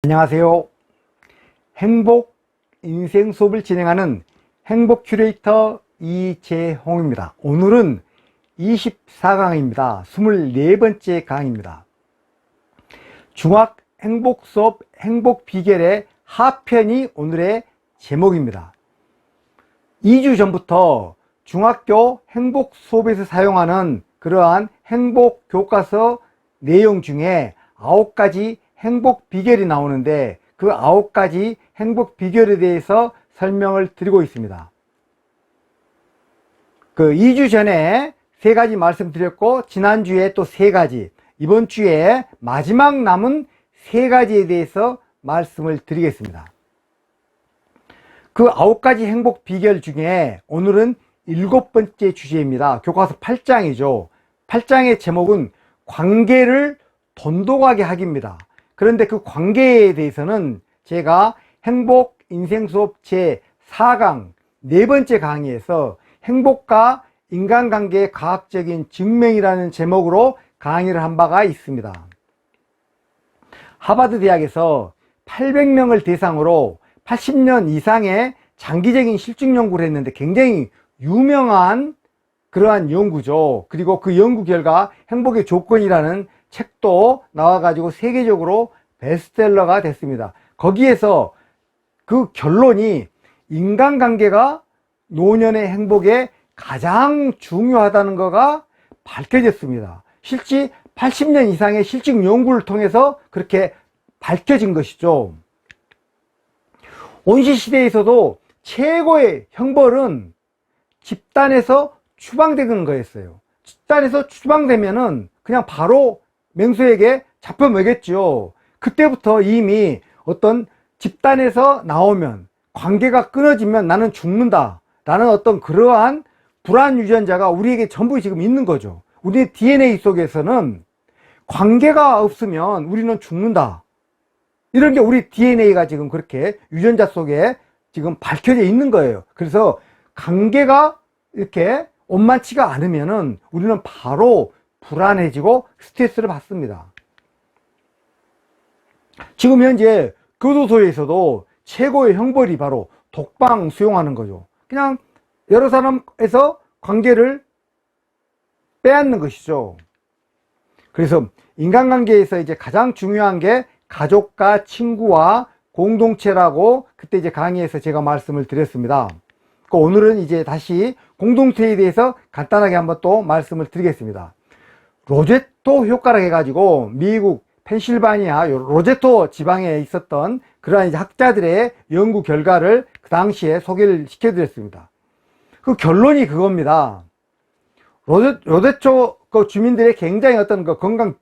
안녕하세요. 행복 인생 수업을 진행하는 행복 큐레이터 이재홍입니다. 오늘은 24강입니다. 24번째 강입니다. 중학 행복 수업 행복 비결의 하편이 오늘의 제목입니다. 2주 전부터 중학교 행복 수업에서 사용하는 그러한 행복 교과서 내용 중에 9가지 행복 비결이 나오는데 그 9가지 행복 비결에 대해서 설명을 드리고 있습니다. 2주 전에 3가지 말씀드렸고 지난주에 또 3가지, 이번 주에 마지막 남은 3가지에 대해서 말씀을 드리겠습니다. 그 9가지 행복 비결 중에 오늘은 7번째 주제입니다. 교과서 8장이죠. 8장의 제목은 관계를 돈독하게 하기입니다. 그런데 그 관계에 대해서는 제가 행복 인생 수업 제4강 4번째 강의에서 행복과 인간관계의 과학적인 증명이라는 제목으로 강의를 한 바가 있습니다. 하버드 대학에서 800명을 대상으로 80년 이상의 장기적인 실증 연구를 했는데 굉장히 유명한 그러한 연구죠. 그리고 그 연구 결과 행복의 조건이라는 책도 나와가지고 세계적으로 베스트셀러가 됐습니다. 거기에서 그 결론이 인간관계가 노년의 행복에 가장 중요하다는 거가 밝혀졌습니다. 실제 80년 이상의 실증 연구를 통해서 그렇게 밝혀진 것이죠. 원시시대에서도 최고의 형벌은 집단에서 추방되는 거였어요. 집단에서 추방되면은 그냥 바로 맹수에게 잡혀 먹였죠. 그때부터 이미 어떤 집단에서 나오면 관계가 끊어지면 나는 죽는다 라는 어떤 그러한 불안 유전자가 우리에게 전부 지금 있는 거죠. 우리의 DNA 속에서는 관계가 없으면 우리는 죽는다, 이런 게 우리 DNA가 지금 그렇게 유전자 속에 지금 밝혀져 있는 거예요. 그래서 관계가 이렇게 원만치가 않으면은 우리는 바로 불안해지고 스트레스를 받습니다. 지금 현재 교도소에서도 최고의 형벌이 바로 독방 수용하는 거죠. 그냥 여러 사람에서 관계를 빼앗는 것이죠. 그래서 인간관계에서 이제 가장 중요한 게 가족과 친구와 공동체라고 그때 이제 강의에서 제가 말씀을 드렸습니다. 오늘은 이제 다시 공동체에 대해서 간단하게 한번 또 말씀을 드리겠습니다. 로제토 효과라고 해가지고 미국 펜실바니아 로제토 지방에 있었던 그러한 이제 학자들의 연구 결과를 그 당시에 소개를 시켜드렸습니다. 그 결론이 그겁니다. 로제토 그 주민들의 굉장히 어떤 그 건강,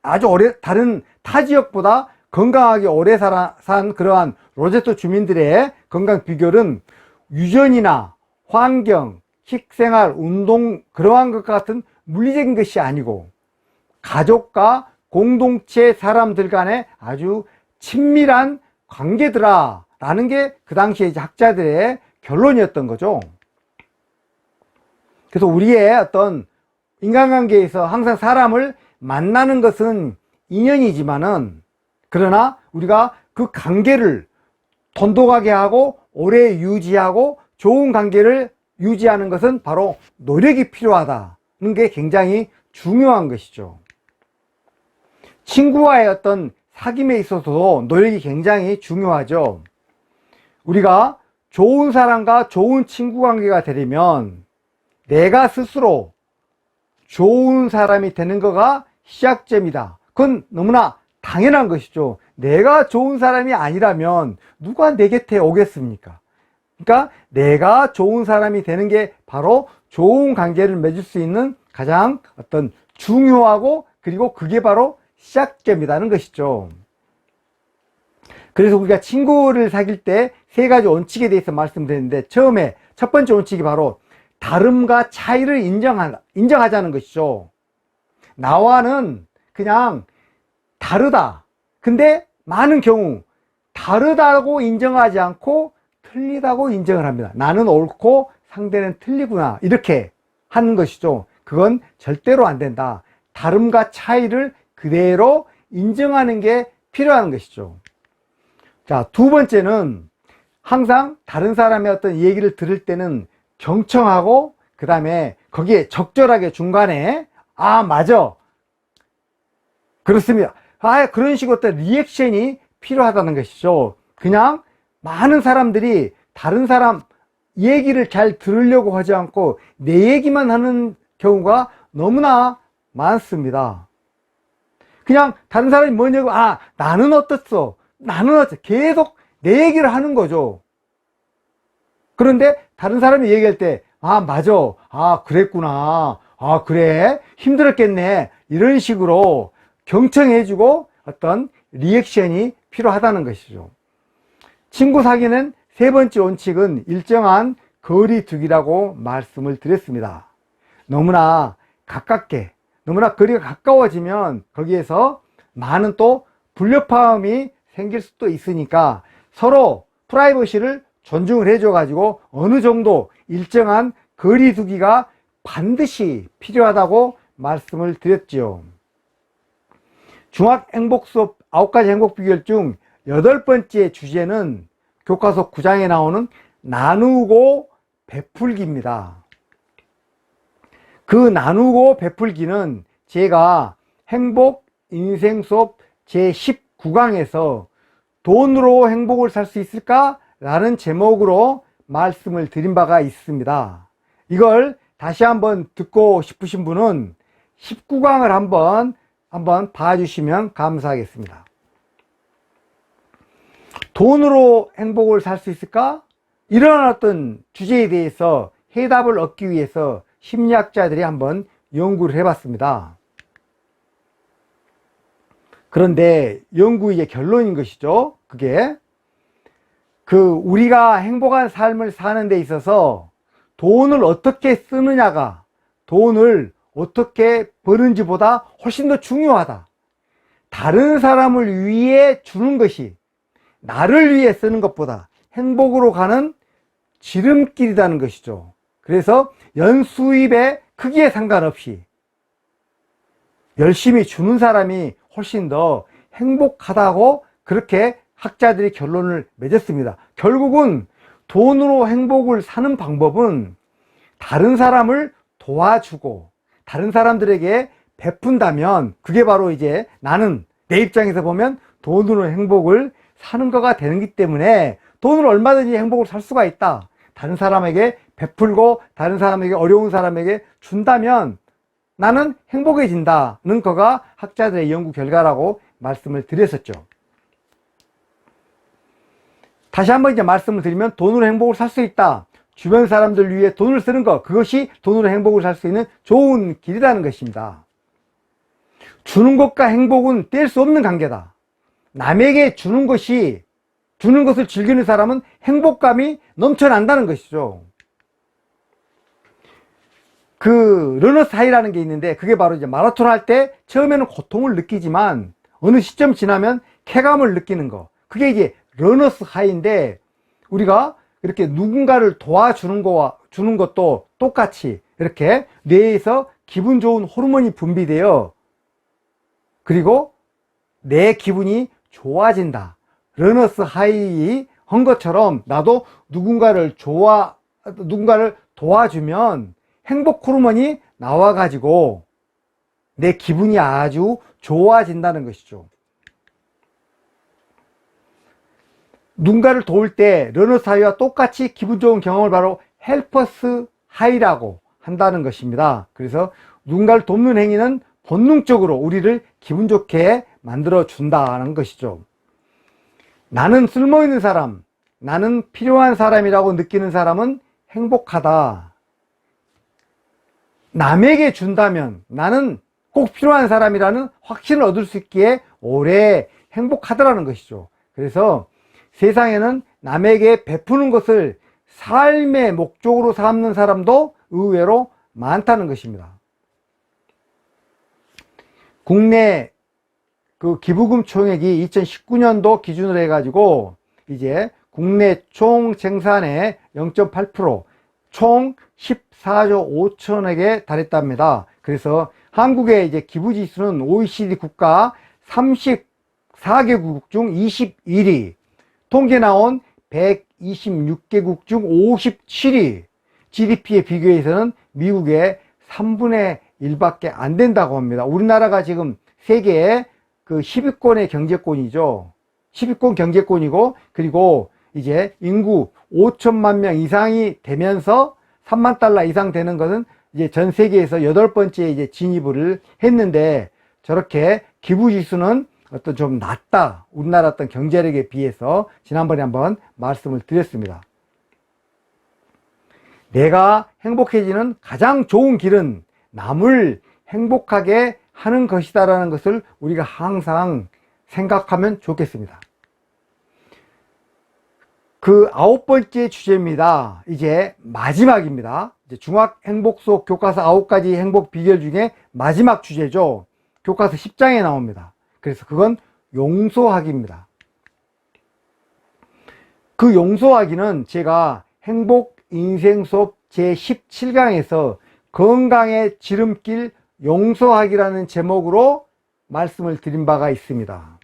아주 오래, 다른 타 지역보다 건강하게 오래 산 그러한 로제토 주민들의 건강 비결은 유전이나 환경, 식생활, 운동, 그러한 것 같은 물리적인 것이 아니고 가족과 공동체 사람들 간의 아주 친밀한 관계더라 라는 게 그 당시에 이제 학자들의 결론이었던 거죠. 그래서 우리의 어떤 인간관계에서 항상 사람을 만나는 것은 인연이지만은, 그러나 우리가 그 관계를 돈독하게 하고 오래 유지하고 좋은 관계를 유지하는 것은 바로 노력이 필요하다는 게 굉장히 중요한 것이죠. 친구와의 어떤 사귐에 있어서도 노력이 굉장히 중요하죠. 우리가 좋은 사람과 좋은 친구 관계가 되려면 내가 스스로 좋은 사람이 되는 거가 시작점이다. 그건 너무나 당연한 것이죠. 내가 좋은 사람이 아니라면 누가 내 곁에 오겠습니까? 그러니까 내가 좋은 사람이 되는 게 바로 좋은 관계를 맺을 수 있는 가장 어떤 중요하고, 그리고 그게 바로 시작점이라는 것이죠. 그래서 우리가 친구를 사귈 때 3가지 원칙에 대해서 말씀드렸는데, 처음에 첫 번째 원칙이 바로 다름과 차이를 인정하자는 것이죠. 나와는 그냥 다르다. 근데 많은 경우 다르다고 인정하지 않고 틀리다고 인정을 합니다. 나는 옳고 상대는 틀리구나, 이렇게 하는 것이죠. 그건 절대로 안 된다. 다름과 차이를 그대로 인정하는 게 필요한 것이죠. 자, 두 번째는 항상 다른 사람의 어떤 얘기를 들을 때는 경청하고 그 다음에 거기에 적절하게 중간에 아 맞아 그렇습니다 그런 식으로 어떤 리액션이 필요하다는 것이죠. 그냥 많은 사람들이 다른 사람 얘기를 잘 들으려고 하지 않고 내 얘기만 하는 경우가 너무나 많습니다. 그냥 다른 사람이 뭐냐고 나는 어떻소 나는 어쩌 계속 내 얘기를 하는 거죠. 그런데 다른 사람이 얘기할 때 맞아 그랬구나 그래 힘들었겠네 이런 식으로 경청해주고 어떤 리액션이 필요하다는 것이죠. 친구 사귀는 세 번째 원칙은 일정한 거리두기라고 말씀을 드렸습니다. 너무나 가깝게 너무나 거리가 가까워지면 거기에서 많은 또 불협화음이 생길 수도 있으니까 서로 프라이버시를 존중을 해줘 가지고 어느 정도 일정한 거리두기가 반드시 필요하다고 말씀을 드렸지요. 중학 행복 수업 9가지 행복 비결 중 8번째 주제는 교과서 9장에 나오는 나누고 베풀기입니다. 그 나누고 베풀기는 제가 행복 인생 수업 제19강에서 돈으로 행복을 살 수 있을까? 라는 제목으로 말씀을 드린 바가 있습니다. 이걸 다시 한번 듣고 싶으신 분은 19강을 한번 봐주시면 감사하겠습니다. 돈으로 행복을 살 수 있을까? 이런 어떤 주제에 대해서 해답을 얻기 위해서 심리학자들이 한번 연구를 해봤습니다. 그런데 연구의 결론인 것이죠. 그게 우리가 행복한 삶을 사는 데 있어서 돈을 어떻게 쓰느냐가 돈을 어떻게 버는지보다 훨씬 더 중요하다. 다른 사람을 위해 주는 것이 나를 위해 쓰는 것보다 행복으로 가는 지름길이라는 것이죠. 그래서 연수입의 크기에 상관없이 열심히 주는 사람이 훨씬 더 행복하다고 그렇게 학자들이 결론을 맺었습니다. 결국은 돈으로 행복을 사는 방법은 다른 사람을 도와주고 다른 사람들에게 베푼다면 그게 바로 이제 나는 내 입장에서 보면 돈으로 행복을 사는 거가 되기 때문에 돈으로 얼마든지 행복을 살 수가 있다. 다른 사람에게 베풀고 다른 사람에게 어려운 사람에게 준다면 나는 행복해진다는 거가 학자들의 연구 결과라고 말씀을 드렸었죠. 다시 한번 이제 말씀을 드리면 돈으로 행복을 살 수 있다. 주변 사람들 위해 돈을 쓰는 것, 그것이 돈으로 행복을 살 수 있는 좋은 길이라는 것입니다. 주는 것과 행복은 뗄 수 없는 관계다. 남에게 주는 것을 즐기는 사람은 행복감이 넘쳐난다는 것이죠. 러너스 하이라는 게 있는데 그게 바로 이제 마라톤 할 때 처음에는 고통을 느끼지만 어느 시점 지나면 쾌감을 느끼는 거. 그게 이제 러너스 하이인데 우리가 이렇게 누군가를 도와주는 주는 것도 똑같이 이렇게 뇌에서 기분 좋은 호르몬이 분비되어 그리고 내 기분이 좋아진다. 러너스 하이 한 것처럼 나도 누군가를 도와주면 행복 호르몬이 나와가지고 내 기분이 아주 좋아진다는 것이죠. 누군가를 도울 때 러너스 하이와 똑같이 기분 좋은 경험을 바로 헬퍼스 하이라고 한다는 것입니다. 그래서 누군가를 돕는 행위는 본능적으로 우리를 기분 좋게 만들어 준다는 것이죠. 나는 쓸모있는 사람, 나는 필요한 사람이라고 느끼는 사람은 행복하다. 남에게 준다면 나는 꼭 필요한 사람이라는 확신을 얻을 수 있기에 오래 행복하더라는 것이죠. 그래서 세상에는 남에게 베푸는 것을 삶의 목적으로 삼는 사람도 의외로 많다는 것입니다. 국내 기부금 총액이 2019년도 기준으로 해가지고 이제 국내 총 생산의 0.8% 총 14조 5천억에 달했답니다. 그래서 한국의 이제 기부 지수는 OECD 국가 34개국 중 21위, 통계 나온 126개국 중 57위, GDP에 비교해서는 미국의 3분의 1밖에 안 된다고 합니다. 우리나라가 지금 세계의 그 10위권의 경제권이죠. 10위권 경제권이고, 그리고 이제 인구 5천만 명 이상이 되면서 3만 달러 이상 되는 것은 이제 전 세계에서 8번째 이제 진입을 했는데, 저렇게 기부 지수는 어떤 좀 낮다. 우리나라 어떤 경제력에 비해서 지난번에 한번 말씀을 드렸습니다. 내가 행복해지는 가장 좋은 길은 남을 행복하게 하는 것이다라는 것을 우리가 항상 생각하면 좋겠습니다. 그 9번째 주제입니다. 이제 마지막입니다. 이제 중학 행복 수업 교과서 9가지 행복 비결 중에 마지막 주제죠. 교과서 10장에 나옵니다. 그래서 그건 용서하기입니다. 그 용서하기는 제가 행복 인생 수업 제17강에서 건강의 지름길 용서하기라는 제목으로 말씀을 드린 바가 있습니다.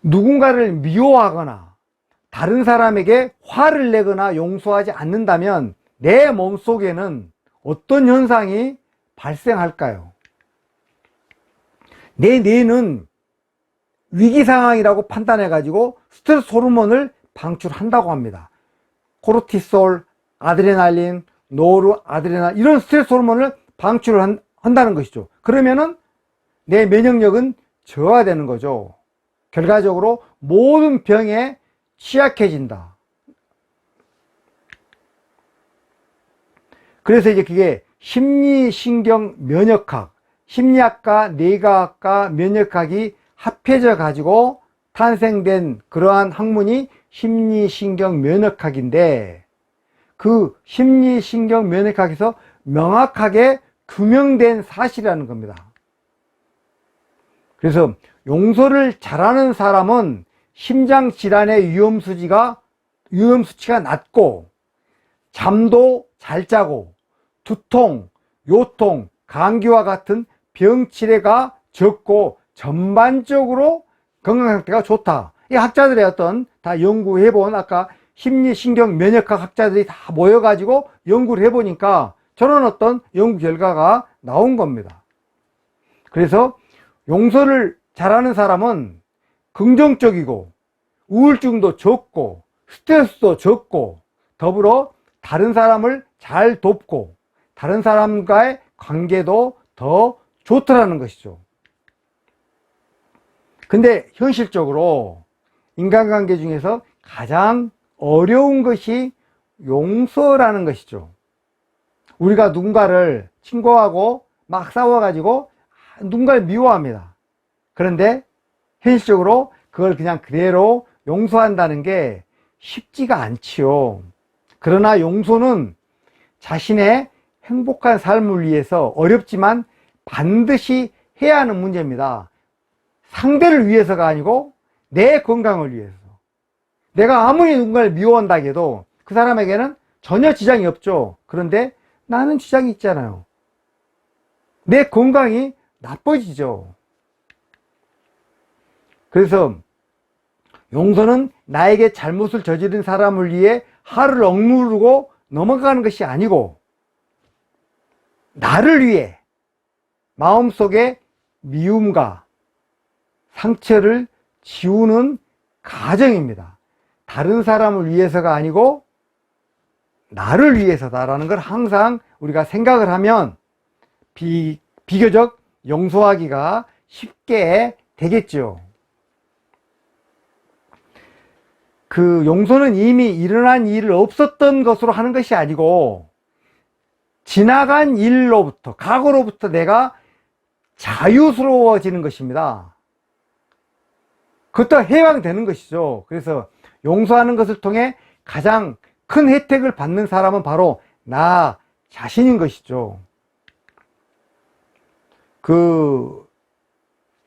누군가를 미워하거나 다른 사람에게 화를 내거나 용서하지 않는다면 내 몸속에는 어떤 현상이 발생할까요? 내 뇌는 위기 상황이라고 판단해 가지고 스트레스 호르몬을 방출한다고 합니다. 코르티솔, 아드레날린, 노르아드레날 이런 스트레스 호르몬을 방출을 한다는 것이죠. 그러면은 내 면역력은 저하되는 거죠. 결과적으로 모든 병에 취약해진다. 그래서 이제 그게 심리신경 면역학, 심리학과, 뇌과학과, 면역학이 합해져 가지고 탄생된 그러한 학문이 심리신경 면역학인데, 그 심리신경 면역학에서 명확하게 규명된 사실이라는 겁니다. 그래서 용서를 잘하는 사람은 심장질환의 위험수치가 낮고, 잠도 잘 자고, 두통, 요통, 감기와 같은 병치레가 적고 전반적으로 건강상태가 좋다. 이 학자들의 어떤 다 연구해본, 아까 심리신경 면역학 학자들이 다 모여가지고 연구를 해보니까 저런 어떤 연구 결과가 나온 겁니다. 그래서 용서를 잘하는 사람은 긍정적이고 우울증도 적고 스트레스도 적고 더불어 다른 사람을 잘 돕고 다른 사람과의 관계도 더 좋더라는 것이죠. 근데 현실적으로 인간관계 중에서 가장 어려운 것이 용서라는 것이죠. 우리가 누군가를 친구하고 막 싸워가지고 누군가를 미워합니다. 그런데 현실적으로 그걸 그냥 그대로 용서한다는 게 쉽지가 않지요. 그러나 용서는 자신의 행복한 삶을 위해서 어렵지만 반드시 해야 하는 문제입니다. 상대를 위해서가 아니고 내 건강을 위해서. 내가 아무리 누군가를 미워한다 해도 그 사람에게는 전혀 지장이 없죠. 그런데 나는 지장이 있잖아요. 내 건강이 나빠지죠. 그래서 용서는 나에게 잘못을 저지른 사람을 위해 화를 억누르고 넘어가는 것이 아니고 나를 위해 마음속에 미움과 상처를 지우는 과정입니다. 다른 사람을 위해서가 아니고 나를 위해서다라는 걸 항상 우리가 생각을 하면 비교적 용서하기가 쉽게 되겠죠. 그 용서는 이미 일어난 일을 없었던 것으로 하는 것이 아니고 지나간 일로부터, 과거로부터 내가 자유스러워지는 것입니다. 그것도 해방되는 것이죠. 그래서 용서하는 것을 통해 가장 큰 혜택을 받는 사람은 바로 나 자신인 것이죠. 그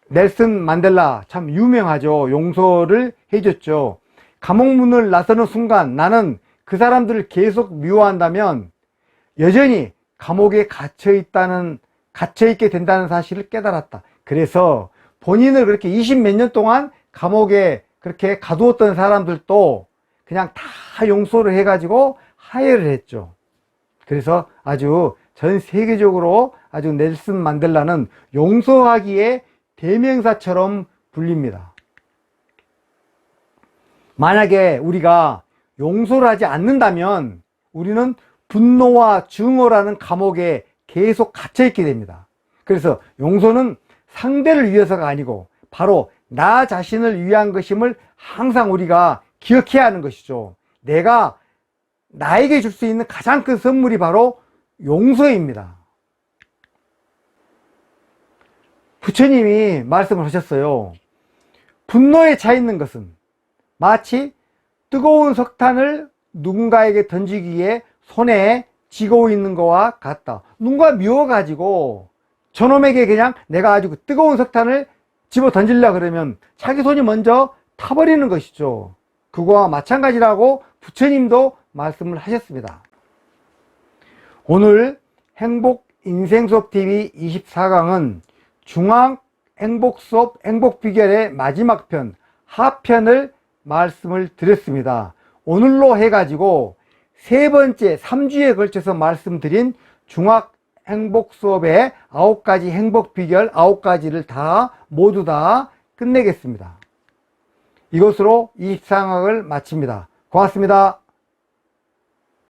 넬슨 만델라 참 유명하죠. 용서를 해줬죠. 감옥문을 나서는 순간 나는 그 사람들을 계속 미워한다면 여전히 감옥에 갇혀있게 된다는 사실을 깨달았다. 그래서 본인을 그렇게 20몇 년 동안 감옥에 그렇게 가두었던 사람들도 그냥 다 용서를 해가지고 화해를 했죠. 그래서 아주 전 세계적으로 아주 넬슨 만델라는 용서하기의 대명사처럼 불립니다. 만약에 우리가 용서를 하지 않는다면 우리는 분노와 증오라는 감옥에 계속 갇혀있게 됩니다. 그래서 용서는 상대를 위해서가 아니고 바로 나 자신을 위한 것임을 항상 우리가 기억해야 하는 것이죠. 내가 나에게 줄 수 있는 가장 큰 선물이 바로 용서입니다. 부처님이 말씀을 하셨어요. 분노에 차 있는 것은 마치 뜨거운 석탄을 누군가에게 던지기에 손에 쥐고 있는 것과 같다. 누군가 미워가지고 저놈에게 그냥 내가 아주 뜨거운 석탄을 집어 던지려고 그러면 자기 손이 먼저 타버리는 것이죠. 그거와 마찬가지라고 부처님도 말씀을 하셨습니다. 오늘 행복 인생수업 TV 24강은 중앙 행복수업 행복비결의 마지막 편 하편을 말씀을 드렸습니다. 오늘로 해가지고 세 번째 3주에 걸쳐서 말씀드린 중앙 행복수업의 9가지 행복비결 9가지를 모두 다 끝내겠습니다. 이것으로 24강을 마칩니다. 고맙습니다.